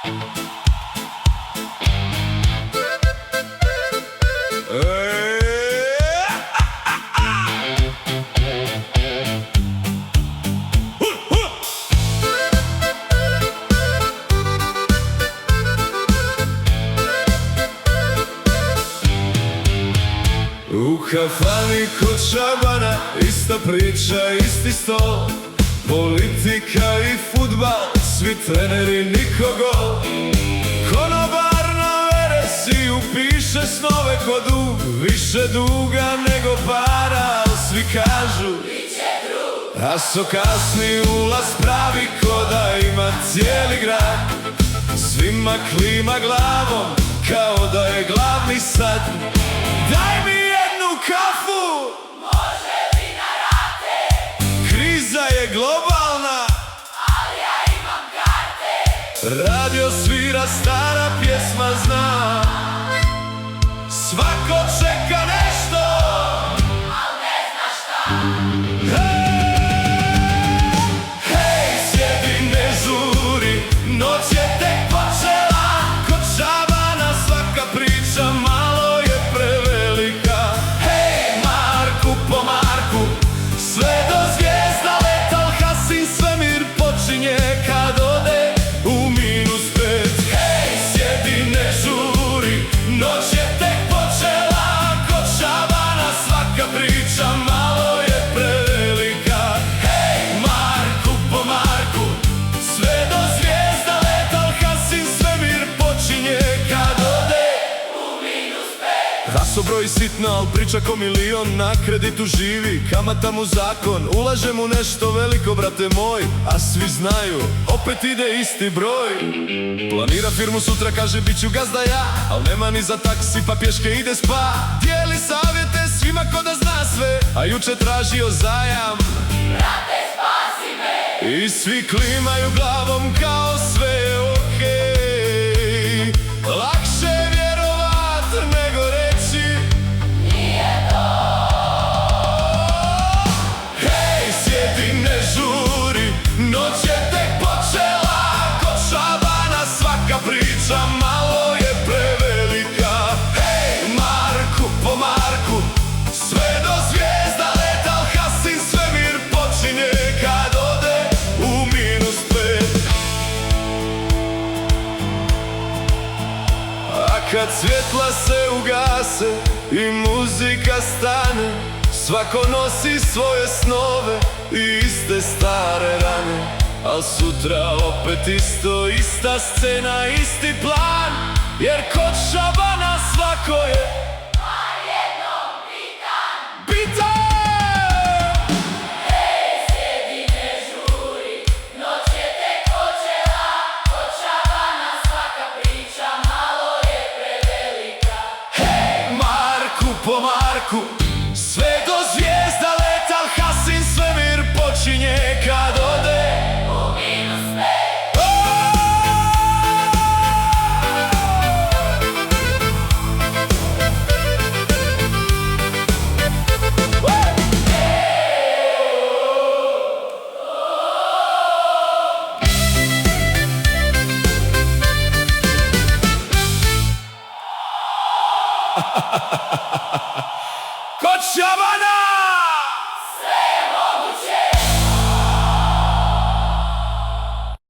U kafani kod Šabana, ista priča, isti stol, politika i fudbal, svi treneri, niko gol. Konobar na veresiju piše snove ko dug, više duga nego para, al svi kažu biće drug. A so kasni ulaz pravi ko da ima cijeli grad, svima klima glavom kao da je glavni sad. Daj mi jednu kafu, može li na rate? Kriza je globalna, ali ja imam karte. radio svira, stara pjesma zna. Svako čeka nešto, Al ne zna šta. Hej, sjedi, ne žuri, noć je tek počela. Kod Šabana svaka priča malo je prevelika. Hej, Marku po Marku, sve do zvijezda letal Hasin, svemir počinje kad ode u -5. Hej, sjedi, ne žuri, noć je tek počela. Kod Šabana svaka priča malo je prevelika. Hej, Marku po Marku, sve do zvijezda letal Hasin, svemir počinje kad ode U -5. Haso broj sitno, al priča ko milion, na kreditu živi, kamata mu zakon. Ulažem u nešto veliko, brate moj, a svi znaju, opet ide isti broj. Planira firmu sutra, kaže bit ću gazda ja, al nema ni za taksi, pa pješke ide spa. Dijeli savjete svima ko da zna sve, a juče tražio zajam. Brate, spasi me. I svi klimaju glavom kao sve je okej. Lakše je vjerovat nego reći Nije to. hej, sjedi, ne žuri, noć je tek počela. Kod Šabana svaka priča malo je prevelika. Hej, Marku po Marku, sve do zvijezda letal Hasin, svemir počinje kad ode u -5. A kad svjetla se ugase i muzika stane, svako nosi svoje snove i iste stare rane. Al sutra opet isto, ista scena, isti plan, jer kod Šabana svako je A jednom pitan. bitan. Hej, sjedi, ne žuri, noć je tek počela. Kod Šabana svaka priča malo je prevelika. Hej, Marku po Marku, sve do zvijezda letal Hasin, svemir počinje kad ode U -5. Kod Šabana!